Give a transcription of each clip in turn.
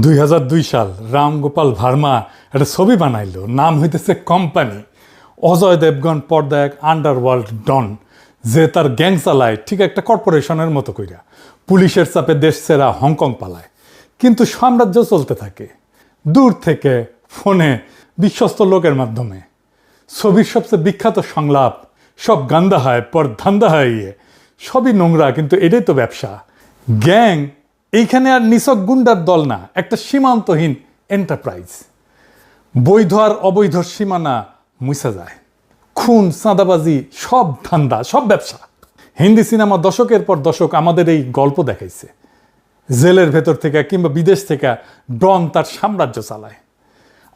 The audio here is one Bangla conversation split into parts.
2002 সাল রামগোপাল ভার্মা একটা ছবি বানাইল, নাম হইতেছে কোম্পানি। অজয় দেবগন পর্দা এক আন্ডারওয়ার্ল্ড ডন, যে তার গ্যাং চালায় ঠিক একটা কর্পোরেশনের মতো কইরা, পুলিশের চাপে দেশ ছেড়া হংকং পালায়। কিন্তু সাম্রাজ্য চলতে থাকে দূর থেকে, ফোনে, বিশ্বস্ত লোকের মাধ্যমে। ছবির সবচেয়ে বিখ্যাত সংলাপ, সব গান্দা হয় পর ধান্দা হয় ইয়ে, সবই নোংরা কিন্তু এটাই তো ব্যবসা। গ্যাং এইখানে আর নিছক গুন্ডার দল না, একটা সীমান্তহীন এন্টারপ্রাইজ। বৈধ আর অবৈধ সীমানা মুছা যায়, খুন, চাঁদাবাজি, সব ধান্দা, সব ব্যবসা। হিন্দি সিনেমা দশকের পর দশক আমাদের এই গল্প দেখাইছে। জেলের ভেতর থেকে কিংবা বিদেশ থেকে ডন তার সাম্রাজ্য চালায়।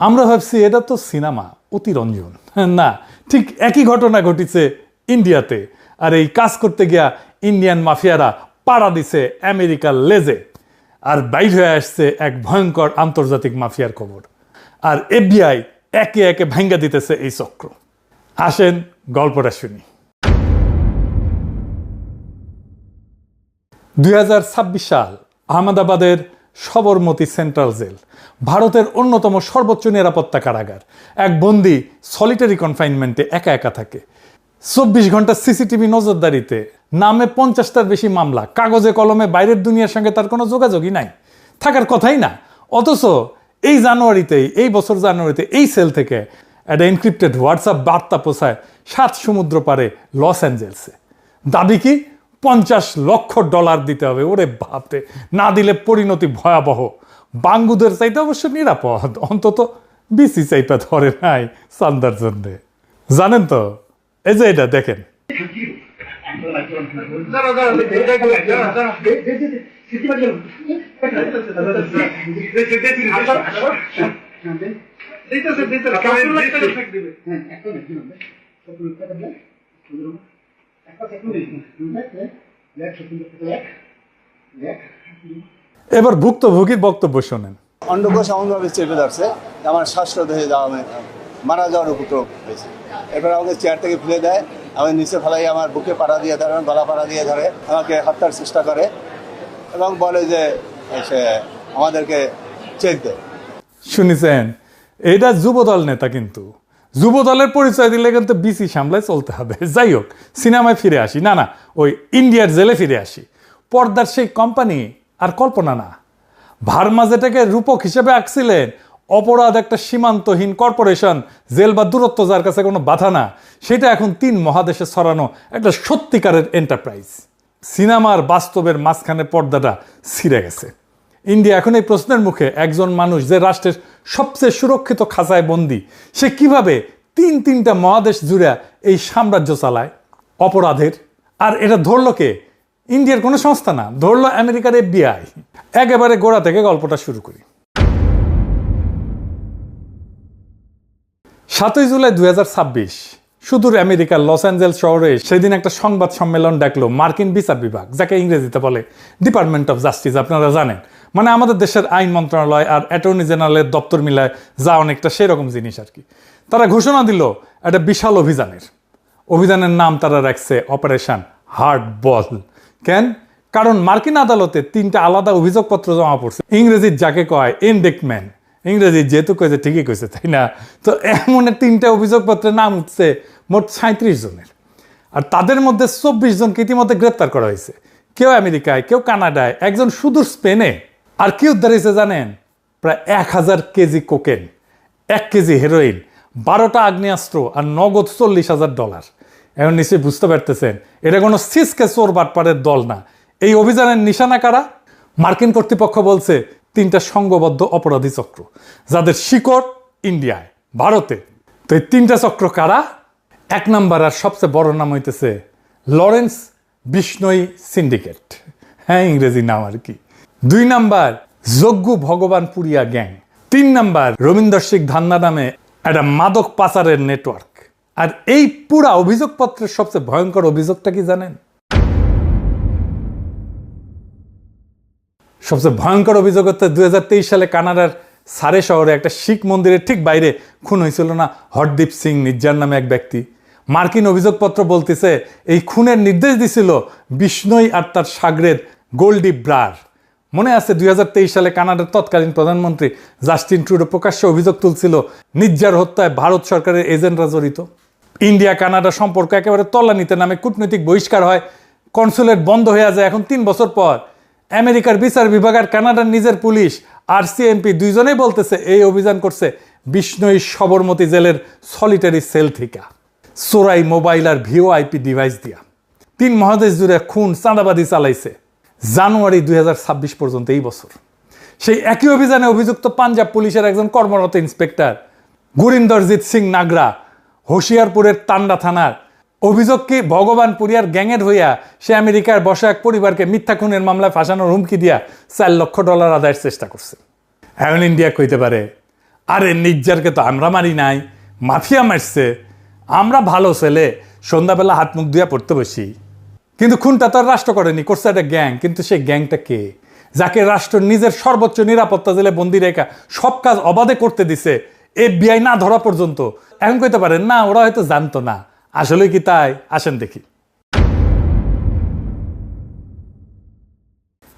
আমরা ভাবছি এটা তো সিনেমা, অতিরঞ্জন। না, ঠিক একই ঘটনা ঘটিছে ইন্ডিয়াতে। আর এই কাজ করতে গিয়া ইন্ডিয়ান মাফিয়ারা পাড়া দিছে আমেরিকার লেজে, আর বাইর হয়ে আসছে এক ভয়ঙ্কর আন্তর্জাতিক মাফিয়ার খবর। আর এফবিআই একে একে ভাঙ্গা দিতেছে এই চক্র। আসেন গল্পটা শুনি। 2026 সাল, আহমেদাবাদের সবরমতী সেন্ট্রাল জেল, ভারতের অন্যতম সর্বোচ্চ নিরাপত্তা কারাগার। এক বন্দি সলিটারি কনফাইনমেন্টে একা একা থাকে। 24 ঘন্টা সিসিটিভি নজরদারিতে, নামে 50টার বেশি মামলা, কাগজে কলমে বাইরের দুনিয়ার সঙ্গে তার কোনো যোগাযোগই নাই, থাকার কথাই না। অথচ এই বছর জানুয়ারিতে এই সেল থেকে একটা এনক্রিপ্টেড হোয়াটসঅ্যাপ বার্তা পৌঁছায় 7 সমুদ্র পারে লস অ্যাঞ্জেলসে। দাবি কি? $50 লক্ষ দিতে হবে। ওরে বাপরে, না দিলে পরিণতি ভয়াবহ। বাঙ্গুদের চাইতে অবশ্য নিরাপদ, অন্তত বিসি চাইপা ধরে নাই চান্দার জন্যে। জানেন তো, এই যে এটা দেখেন, এবার ভুক্তভোগীর বক্তব্য শোনেন। অন্ডকোষ এমনভাবে চেপে ধরছে আমার শ্বাসরোধ হয়ে যাওয়া, মারা যাওয়ার উপক্রম হয়েছে। এরপর আমাকে চেয়ার থেকে ফেলে দেয়, আমি নিচে ফেলাই, আমার বুকে পাড়া দিয়ে ধরে, গলা পাড়া দিয়ে ধরে, আমাকে হত্যার চেষ্টা করে এবং বলে যে সে আমাদেরকে চেক দেয়। শুনেছেন, এটা যুবদল নেতা, কিন্তু যুবদলের পরিচয় দিলে কিন্তু বিসি সামলায় চলতে হবে। যাই হোক, সিনেমায় ফিরে আসি। না, ওই ইন্ডিয়ার জেলে ফিরে আসি। পর্দার সেই কোম্পানি আর কল্পনা না। ভার্মা যেটাকে রূপক হিসেবে আঁকছিলেন, অপরাধ একটা সীমান্তহীন কর্পোরেশন, জেল বা দূরত্ব যার কাছে কোনো বাধা না, সেটা এখন 3 মহাদেশে ছড়ানো একটা সত্যিকারের এন্টারপ্রাইজ। সিনেমার বাস্তবের মাঝখানে পর্দাটা ছিঁড়ে গেছে। ইন্ডিয়া এখন এই প্রশ্নের মুখে, একজন মানুষ যে রাষ্ট্রের সবচেয়ে সুরক্ষিত খাঁচায় বন্দী, সে কিভাবে 3টা মহাদেশ জুড়ে এই সাম্রাজ্য চালায় অপরাধের। আর এটা ধরল কে? ইন্ডিয়ার কোনো সংস্থা না, ধরল আমেরিকার এফবিআই। একেবারে গোড়া থেকে গল্পটা শুরু করি। 7 জুলাই 2026 সুদূর আমেরিকার লস অ্যাঞ্জেলস শহরে সেদিন একটা সংবাদ সম্মেলন ডাকলো মার্কিন বিচার বিভাগ, যাকে ইংরেজিতে বলে ডিপার্টমেন্ট অফ জাস্টিস। আপনারা জানেন, মানে আমাদের দেশের আইন মন্ত্রণালয় আর অ্যাটর্নি জেনারেলের দপ্তর মিলায় যা অনেকটা সেরকম জিনিস আর কি। তারা ঘোষণা দিল একটা বিশাল অভিযানের নাম তারা রাখছে অপারেশন হার্ড বল। কেন? কারণ মার্কিন আদালতে 3টা আলাদা অভিযোগপত্র জমা পড়ছে। ইংরেজির যাকে কয় ইনডেক্টমেন্ট, ইংরেজি যেহেতু কয়েছে ঠিকই কয়েছে, তাই না? তো এমন 3টা অভিযোগপত্রের নাম উঠছে মোট 37 জনের। আর তাদের মধ্যে 24 জনকে ইতিমধ্যে গ্রেপ্তার করা হয়েছে। কেউ আমেরিকায়, কেউ কানাডায়, একজন সুদূর স্পেনে। আর কি উদ্ধার হয়েছে জানেন? প্রায় 1000 কেজি কোকেন, 1 কেজি হেরোইন, 12টা আগ্নেয়াস্ত্র আর নগদ $40,000। এখন নিশ্চয়ই বুঝতে পারতেছেন, এটা কোনো সিসকে চোর বাটপাড়ের দল না। এই অভিযানের নিশানা কারা? মার্কিন কর্তৃপক্ষ বলছে 3টা সংঘবদ্ধ অপরাধী চক্র, যাদের শিকড় ইন্ডিয়ায়, ভারতে। তো এই 3টা চক্র কারা? 1 নাম্বার আর সবচেয়ে বড় নাম হইতেছে লরেন্স বিষ্ণই সিন্ডিকেট। হ্যাঁ, ইংরেজি নাম আর কি। 2 number Jaggu Bhagwanpuria gang. 3 number Ravinder Singh Dhanna নামে একটা মাদক পাচারের নেটওয়ার্ক। আর এই পুরা অভিযোগপত্রের সবচেয়ে ভয়ঙ্কর অভিযোগটা কি জানেন? সবচেয়ে ভয়ঙ্কর অভিযোগ হচ্ছে 2023 সালে কানাডার সারে শহরে একটা শিখ মন্দিরের ঠিক বাইরে খুন হয়েছিল না হরদীপ সিং নির্জার নামে এক ব্যক্তি। মার্কিন অভিযোগপত্র বলতেছে এই খুনের নির্দেশ দিছিল বিষ্ণই আর তার সাগরেদ গোল্ডি ব্রার। মনে আছে 2023 সালে কানাডার তৎকালীন প্রধানমন্ত্রী জাস্টিন ট্রুডো প্রকাশ্যে অভিযোগ তুলছিল নির্জার হত্যায় ভারত সরকারের এজেন্টরা জড়িত। ইন্ডিয়া কানাডা সম্পর্ক একেবারে তলানিতে নামে কূটনৈতিক বহিষ্কার হয়, কনসুলেট বন্ধ হয়ে যায়। এখন 3 বছর পর আমেরিকার বিচার বিভাগ আর কানাডার নিজের পুলিশ আর সিএমপি দুইজনেই বলতেছে এই অভিযান করছে বিষ্ণুই সবরমতী জেলের সলিটারি সেল থেকে, চোরাই মোবাইল আর ভিওআইপি ডিভাইস দিয়া 3 মহাদেশ জুড়ে খুন চাঁদাবাদি চালাইছে জানুয়ারি 2026 পর্যন্ত এই বছর। সেই একই অভিযানে অভিযুক্ত পাঞ্জাব পুলিশের একজন কর্মরত ইন্সপেক্টর গুরিন্দরজিৎ সিং নাগরা হোশিয়ারপুরের তান্ডা থানার অভিযোগ কি ভগবানপুরিয়ার গ্যাংয়ের হইয়া সে আমেরিকার বসা এক পরিবারকে মিথ্যা খুনের মামলায় ফাঁসানোর হুমকি দিয়া $4 লক্ষ আদায়ের চেষ্টা করছে। এখন ইন্ডিয়া কইতে পারে আরে নির্জারকে তো আমরা মারি নাই, মাফিয়া মারছে, আমরা ভালো ছেলে, সন্ধ্যাবেলা হাত মুখ ধুয়া পড়তে বসি। কিন্তু খুনটা তো রাষ্ট্র করেনি, করছে একটা গ্যাং। কিন্তু সেই গ্যাংটা কে, যাকে রাষ্ট্র নিজের সর্বোচ্চ নিরাপত্তা জেলে বন্দি রেখা সব কাজ অবাধে করতে দিছে FBI না ধরা পর্যন্ত? এখন কইতে পারেন না ওরা হয়তো জানতো না, আসলে কি তাই? আসেন দেখি।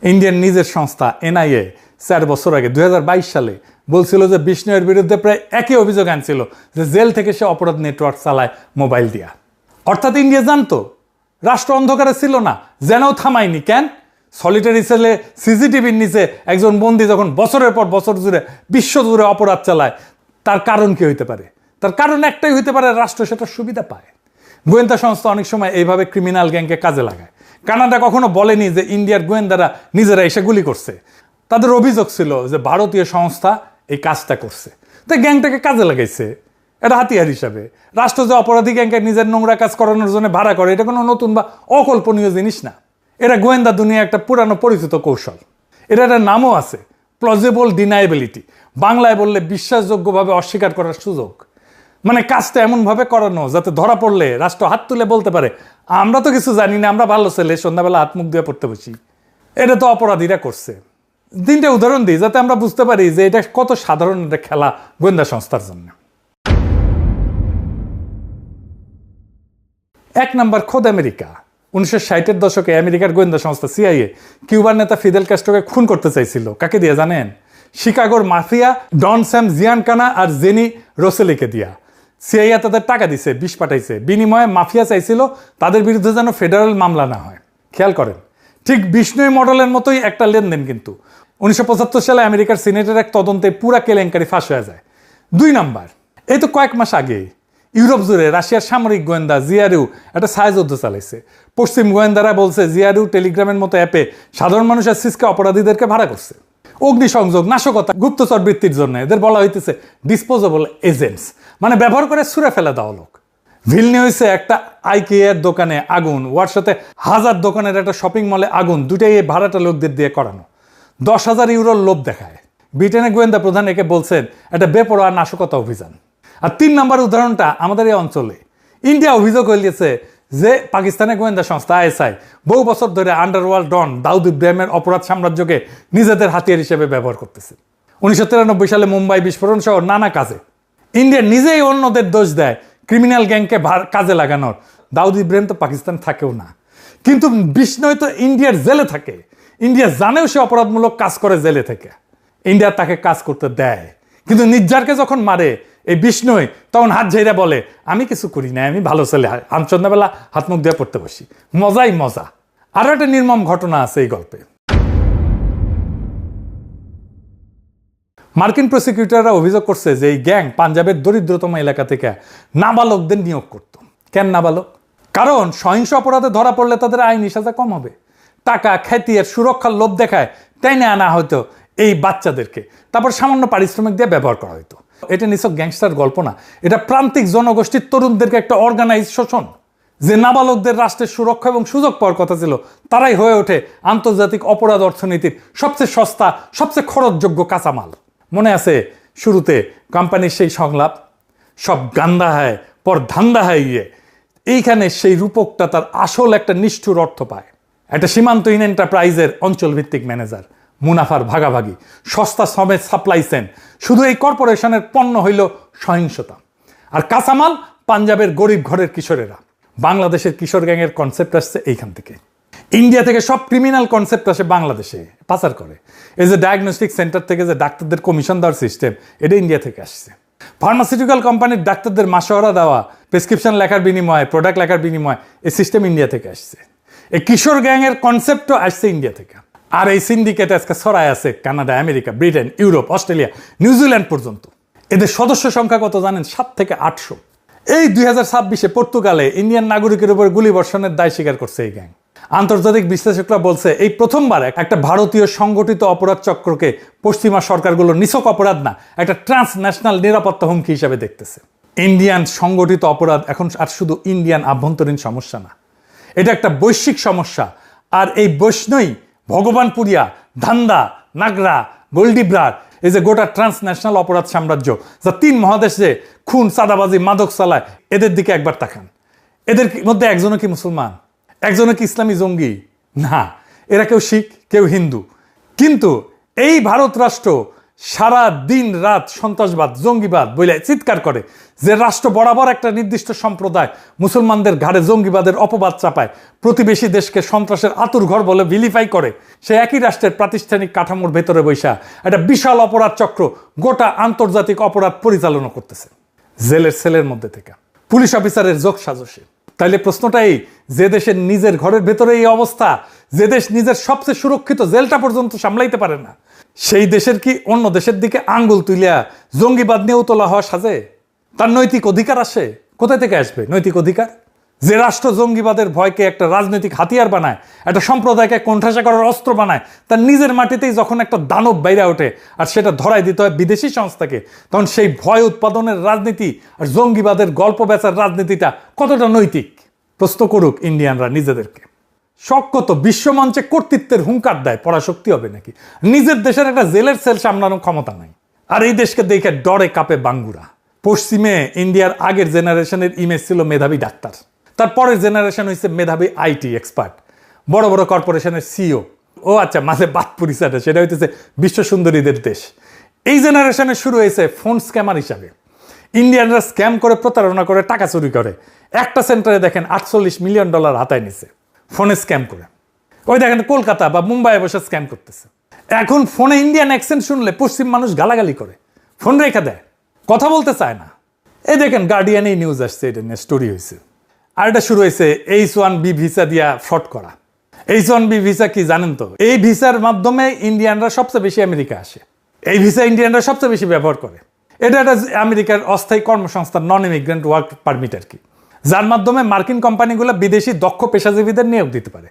ইন্ডিয়ার নিজের সংস্থা NIA 4 বছর আগে 2022 সালে বলছিল যে বিষ্ণুয়ের বিরুদ্ধে প্রায় একই অভিযোগ আনছিল যে জেল থেকে সে অপরাধ নেটওয়ার্ক চালায় মোবাইল দিয়া। অর্থাৎ ইন্ডিয়া জানতো, রাষ্ট্র অন্ধকারে ছিল না, যেনও থামায়নি। কেন? সলিটারি সেলে সিসিটিভির নিচে একজন বন্দী যখন বছরের পর বছর জুড়ে বিশ্ব জুড়ে অপরাধ চালায়, তার কারণ কি হইতে পারে? তার কারণ একটাই হইতে পারে, রাষ্ট্র সেটা সুবিধা পায়। গোয়েন্দা সংস্থা অনেক সময় এইভাবে ক্রিমিনাল গ্যাংকে কাজে লাগায়। কানাডা কখনো বলেনি যে ইন্ডিয়ার গোয়েন্দারা নিজেরা এসে গুলি করছে। তাদের অভিযোগ ছিল যে ভারতীয় সংস্থা এই কাজটা করছে, তাই গ্যাংটাকে কাজে লাগাইছে এটা হাতিয়ার হিসাবে। রাষ্ট্র যে অপরাধী গ্যাংকে নিজের নোংরা কাজ করানোর জন্য ভাড়া করে, এটা কোনো নতুন বা অকল্পনীয় জিনিস না। এটা গোয়েন্দা দুনিয়া একটা পুরানো পরিচিত কৌশল। এটা একটা নামও আছে, প্লজিবল ডিনাইবিলিটি। বাংলায় বললে বিশ্বাসযোগ্যভাবে অস্বীকার করার সুযোগ। মানে কাজটা এমনভাবে করানো যাতে ধরা পড়লে রাষ্ট্র হাত তুলে বলতে পারে আমরা তো কিছু জানি না, আমরা ভালো ছেলে, সন্ধ্যাবেলা হাত মুখ দিয়ে পড়তে বসি। এটা তো অপরাধীরা করছে। 3টা উদাহরণ দিই যাতে আমরা বুঝতে পারি যে এটা কত সাধারণ একটা খেলা গোয়েন্দা সংস্থার জন্য। 1 নাম্বার, খোদ আমেরিকা। 1960-এর দশকে আমেরিকার গোয়েন্দা সংস্থা CIA কিউবার নেতা ফিদেল ক্যাস্ট্রোকে খুন করতে চাইছিল। কাকে দিয়ে জানেন? শিকাগোর মাফিয়া ডন স্যাম জিয়ানকানা আর জেনি রোসেলিকে দিয়া। CIA তাদের টাকা দিছে, বিষ পাঠাইছে, বিনিময়ে মাফিয়া চাইছিল তাদের বিরুদ্ধে যেন ফেডারেল মামলা না হয়। খেয়াল করেন, ঠিক বিষ্ণুই মডেলের মতোই একটা লেনদেন। কিন্তু 1975 সালে আমেরিকার সিনেটের এক তদন্তে পুরা কেলেঙ্কারি ফাঁস হয়ে যায়। 2 নাম্বার, এই তো কয়েক মাস আগে ইউরোপ জুড়ে রাশিয়ার সামরিক গোয়েন্দা জিআরইউ একটা ছায়াযুদ্ধ চালাইছে। পশ্চিম গোয়েন্দারা বলছে জিআরইউ টেলিগ্রামের মতো অ্যাপে সাধারণ মানুষের সিসকে অপরাধীদেরকে ভাড়া করছে অগ্নিসংযোগ, নাশকতা, গুপ্তচর বৃত্তির জন্য। এদের বলা হইতেছে ডিসপোজেবল এজেন্টস, মানে ব্যবহার করে ছুঁড়ে ফেলে দেওয়া লোক। ভিলনিউসে একটা আইকিয়ার দোকানে আগুন, ওয়ারসাতে 1000 দোকানের একটা শপিং মলে আগুন, দুটাই এই ভাড়াটা লোকদের দিয়ে করানো। 10,000 ইউরোর লোভ দেখায়। ব্রিটেনের গোয়েন্দা প্রধান একে বলছেন একটা বেপরোয়া নাশকতা অভিযান। আর 3 নাম্বার উদাহরণটা আমাদের এই অঞ্চলে। ইন্ডিয়া অভিযোগ হইলেছে যে পাকিস্তানের গোয়েন্দা সংস্থা ISI বহু বছর ধরে আন্ডারওয়ার্ল্ড ডন দাউদ ইব্রাহিমের অপরাধ সাম্রাজ্যকে নিজেদের হাতিয়ার হিসেবে ব্যবহার করতেছে। 1993 সালে মুম্বাই বিস্ফোরণ সহ নানা কাজে ইন্ডিয়া নিজেই অন্যদের দোষ দেয় ক্রিমিনাল গ্যাংকে কাজে লাগানোর। দাউদ ইব্রাহিম তো পাকিস্তান থাকেও না, কিন্তু বিষ্ণুই তো ইন্ডিয়ার জেলে থাকে। ইন্ডিয়া জানেও সে অপরাধমূলক কাজ করে জেলে থেকে। ইন্ডিয়া তাকে কাজ করতে দেয়, কিন্তু নির্জারকে যখন মারে এই বিষ্ণুই তখন হাত ঝেড়ে বলে আমি কিছু করি না, আমি ভালো ছেলে, আমি সন্ধ্যাবেলা হাত মুখ দিয়ে পড়তে বসি। মজাই মজা। আরো একটা নির্মম ঘটনা আছে এই গল্পে। মার্কিন প্রসিকিউটররা অভিযোগ করছে যে এই গ্যাং পাঞ্জাবের দরিদ্রতম এলাকা থেকে নাবালকদের নিয়োগ করত। কেন নাবালক? কারণ সহিংস অপরাধে ধরা পড়লে তাদের আইনি সাজা কম হবে। টাকা, খ্যাতি আর সুরক্ষার লোভ দেখায় টেনে আনা হয়তো এই বাচ্চাদেরকে, তারপর সামান্য পারিশ্রমিক দিয়ে ব্যবহার করা হইতো। এটা নিছক গ্যাংস্টার গল্প না, এটা প্রান্তিক জনগোষ্ঠীর তরুণদেরকে একটা অর্গানাইজ শোষণ। যে নাবালকদের রাষ্ট্রের সুরক্ষা এবং সুযোগ পাওয়ার কথা ছিল, তারাই হয়ে ওঠে আন্তর্জাতিক অপরাধ অর্থনীতির সবচেয়ে সস্তা, সবচেয়ে খরচযোগ্য কাঁচামাল। মনে আছে শুরুতে কোম্পানির সেই সংলাপ, সব গান্দা হয় পর ধান্দা হয় ইয়ে। এইখানে সেই রূপকটা তার আসল একটা নিষ্ঠুর অর্থ পায়। একটা সীমান্তহীন এন্টারপ্রাইজের অঞ্চলভিত্তিক ম্যানেজার, মুনাফার ভাগাভাগি, সস্তা শ্রমের সাপ্লাই চেইন। শুধু এই কর্পোরেশনের পণ্য হইল সহিংসতা, আর কাঁচামাল পাঞ্জাবের গরিব ঘরের কিশোরেরা। বাংলাদেশের কিশোর গ্যাংয়ের কনসেপ্ট আসছে এইখান থেকে। ইন্ডিয়া থেকে সব ক্রিমিনাল কনসেপ্ট আসে বাংলাদেশে পাচার করে। এই যে ডায়াগনস্টিক সেন্টার থেকে যে ডাক্তারদের কমিশন দেওয়ার সিস্টেম, এটা ইন্ডিয়া থেকে আসছে। ফার্মাসিউটিক্যাল কোম্পানির ডাক্তারদের মাসোয়ারা দেওয়া, প্রেসক্রিপশন লেখার বিনিময়ে, প্রোডাক্ট লেখার বিনিময়ে, এই সিস্টেম ইন্ডিয়া থেকে আসছে। এই কিশোর গ্যাংয়ের কনসেপ্টও আসছে ইন্ডিয়া থেকে। আর এই সিন্ডিকেট আজকে ছড়ায় আছে Canada, America, Britain, Europe, Australia, New Zealand পর্যন্ত। এদের সদস্য সংখ্যা কত জানেন? 7 থেকে 800। এই 2026-এ পর্তুগালে ইন্ডিয়ান নাগরিকের উপর গুলিবর্ষণের দায় স্বীকার করছে এই গ্যাং। আন্তর্জাতিক বিশ্লেষকরা বলছে এই প্রথমবার একটা ভারতীয় সংগঠিত অপরাধ চক্রকে পশ্চিমা সরকারগুলো নিছক অপরাধ না, একটা ট্রান্সন্যাশনাল নিরাপত্তা হুমকি হিসাবে দেখতেছে। ইন্ডিয়ান সংগঠিত অপরাধ এখন আর শুধু ইন্ডিয়ান আভ্যন্তরীণ সমস্যা না, এটা একটা বৈশ্বিক সমস্যা। আর এই বৈষ্ণই ভগবানপুরিয়া, ধান্দা, নাগরা, গোলডিব্রার, এই যে গোটা ট্রান্সন্যাশনাল অপরাধ সাম্রাজ্য যা 3 মহাদেশে খুন, চাঁদাবাজি, মাদক চালায়, এদের দিকে একবার তাকান। এদের মধ্যে একজনও কি মুসলমান? একজনও কি ইসলামী জঙ্গি? না, এরা কেউ শিখ, কেউ হিন্দু। কিন্তু এই ভারত রাষ্ট্র সারা দিন রাত সন্ত্রাসবাদ, জঙ্গিবাদ বলে চিৎকার করে, যে রাষ্ট্র বরাবর একটা নির্দিষ্ট সম্প্রদায় মুসলমানদের ঘাড়ে জঙ্গিবাদের অপবাদ চাপায়, প্রতিবেশী দেশকে সন্ত্রাসের আতুরঘর বলে ভিলিফাই করে, সে একই রাষ্ট্রের প্রাতিষ্ঠানিক কাঠামোর ভেতরে বৈশা একটা বিশাল অপরাধ চক্র গোটা আন্তর্জাতিক অপরাধ পরিচালনা করতেছে জেলের সেলের মধ্যে থেকে, পুলিশ অফিসারের যোগ সাজসে। তাইলে প্রশ্নটা এই, যে দেশের নিজের ঘরের ভেতরে এই অবস্থা, যে দেশ নিজের সবচেয়ে সুরক্ষিত জেলটা পর্যন্ত সামলাইতে পারে না, সেই দেশের কি অন্য দেশের দিকে আঙ্গুল তুলিয়া জঙ্গিবাদ নিয়েও তোলা হওয়া সাজে? তার নৈতিক অধিকার আসে কোথায় থেকে? আসবে নৈতিক অধিকার? যে রাষ্ট্র জঙ্গিবাদের ভয়কে একটা রাজনৈতিক হাতিয়ার বানায়, একটা সম্প্রদায়কে কোণঠাসা করার অস্ত্র বানায়, তার নিজের মাটিতেই যখন একটা দানব বাইরে ওঠে আর সেটা ধরাই দিতে হয় বিদেশি সংস্থাকে, তখন সেই ভয় উৎপাদনের রাজনীতি আর জঙ্গিবাদের গল্প বেচার রাজনীতিটা কতটা নৈতিক? প্রশ্ন করুক ইন্ডিয়ানরা নিজেদেরকে। শক্ত বিশ্বমঞ্চে কর্তৃত্বের হুঙ্কার দেয়, পরাশক্তি হবে নাকি? নিজের দেশের একটা জেলের সেল সামলানোর ক্ষমতা নাই। আর এই দেশকে দেখে ডরে কাঁপে বাঙ্গুরা। পশ্চিমে ইন্ডিয়ার আগের জেনারেশনের ইমেজ ছিল মেধাবী ডাক্তার, তারপরের জেনারেশন হয়েছে মেধাবী আইটি এক্সপার্ট, বড় বড় কর্পোরেশনের সিইও। ও আচ্ছা, মাঝে বাদ পরিচয়টা সেটা হইতেছে বিশ্ব সুন্দরীদের দেশ। এই জেনারেশনে শুরু হয়েছে ফোন স্ক্যামার হিসাবে। ইন্ডিয়ানরা স্ক্যাম করে, প্রতারণা করে, টাকা চুরি করে। একটা সেন্টারে দেখেন $48 মিলিয়ন হাতায় নিছে ফোনে স্ক্যাম করে। ওই দেখেন কলকাতা বা মুম্বাইয়ে বসে স্ক্যাম করতেছে। এখন ফোনে ইন্ডিয়ান অ্যাকসেন্ট শুনলে পশ্চিম মানুষ গালাগালি করে, ফোন রেখে দেয়, কথা বলতে চায় না। এই দেখেন গার্ডিয়ানেই নিউজ আসছে, এটা নিয়ে স্টোরি হয়েছে। আর এটা শুরু হয়েছে H1B ভিসা দিয়া ফ্রড করা। H1B ভিসা কি জানেন তো? এই ভিসার মাধ্যমে ইন্ডিয়ানরা সবচেয়ে বেশি আমেরিকা আসে। এই ভিসা ইন্ডিয়ানরা সবচেয়ে বেশি ব্যবহার করে। এটা একটা আমেরিকার অস্থায়ী কর্মসংস্থান, নন ইমিগ্রেন্ট ওয়ার্ক পারমিট আর কি, যার মাধ্যমে মার্কিন কোম্পানিগুলো বিদেশি দক্ষ পেশাজীবীদের নিয়োগ দিতে পারে।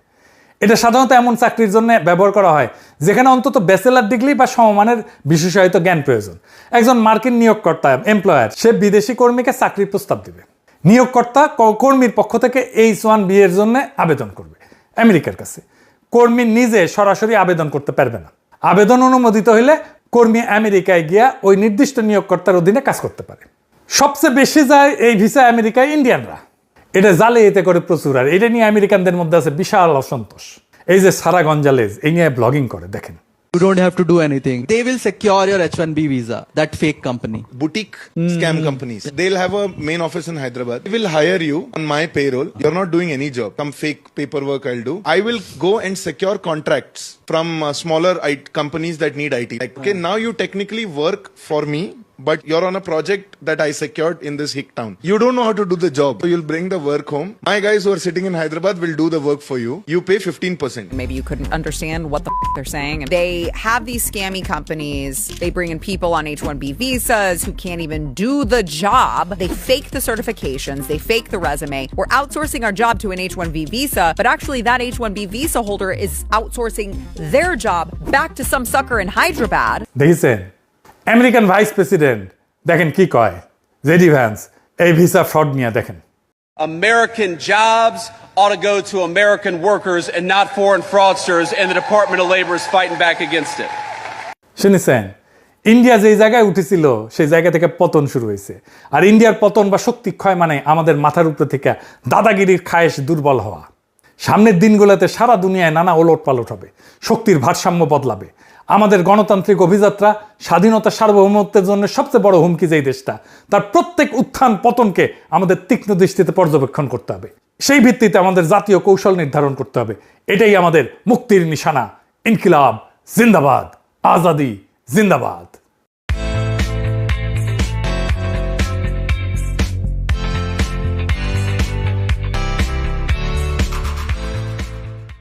এটা সাধারণত এমন চাকরির জন্য ব্যবহার করা হয় যেখানে অন্তত ব্যাচেলার ডিগ্রি বা সমমানের বিশেষায়িত জ্ঞান প্রয়োজন। একজন মার্কিন নিয়োগকর্তা, এমপ্লয়ার, সে বিদেশি কর্মীকে চাকরির প্রস্তাব দেবে। নিয়োগকর্তা কর্মীর পক্ষ থেকে H1B এর জন্য আবেদন করবে আমেরিকার কাছে। কর্মী নিজে সরাসরি আবেদন করতে পারবে না। আবেদন অনুমোদিত হলে কর্মী আমেরিকায় গিয়া ওই নির্দিষ্ট নিয়োগকর্তার অধীনে কাজ করতে পারে। সবচেয়ে বেশি যায় এই ভিসা আমেরিকায় ইন্ডিয়ানরা। এটা জালিয়াতি করে প্রচুর। আর এটা নিয়ে আমেরিকানদের মধ্যে আছে বিশাল অসন্তোষ। এই যে সারা গঞ্জালেজ এই নিয়ে ব্লগিং করে, দেখেন। You don't have to do anything. They will secure your H1B visa, that fake company. Boutique scam companies. They'll have a main office in Hyderabad. They will hire you on my payroll. You're not doing any job. Some fake paperwork I'll do. I will go and secure contracts from smaller companies that need IT. Like, okay, now you technically work for me, but you're on a project that I secured in this hick town. You don't know how to do the job. So you'll bring the work home. My guys who are sitting in Hyderabad will do the work for you. You pay 15%. Maybe you couldn't understand what the they're saying. They have these scammy companies. They bring in people on H1B visas who can't even do the job. They fake the certifications. They fake the resume. We're outsourcing our job to an H1B visa, but actually that H1B visa holder is outsourcing their job back to some sucker in Hyderabad. দেখেছেন আমেরিকান ভাইস প্রেসিডেন্ট, দেখেন কি কয় জেডি ভ্যান্স এই ভিসা ফ্রড নিয়ে। দেখেন, American jobs ought to go to American workers and not foreign fraudsters, and the Department of Labor is fighting back against it. শুনেছেন ইন্ডিয়া যেই জায়গায় উঠেছিল সেই জায়গা থেকে পতন শুরু হয়েছে। আর ইন্ডিয়ার পতন বা শক্তি ক্ষয় মানে আমাদের মাথার উপরে থেকে দাদাগিরির খায়েশ দুর্বল হওয়া। সামনের দিনগুলোতে সারা দুনিয়ায় নানা ওলট পালট হবে, শক্তির ভারসাম্য বদলাবে। আমাদের গণতান্ত্রিক অভিযাত্রা, স্বাধীনতা, সার্বভৌমত্বের জন্য সবচেয়ে বড় হুমকি যেই দেশটা, তার প্রত্যেক উত্থান পতনকে আমাদের তীক্ষ্ণ দৃষ্টিতে পর্যবেক্ষণ করতে হবে। সেই ভিত্তিতে আমাদের জাতীয় কৌশল নির্ধারণ করতে হবে। এটাই আমাদের মুক্তির নিশানা। ইনকিলাব জিন্দাবাদ, আজাদি জিন্দাবাদ।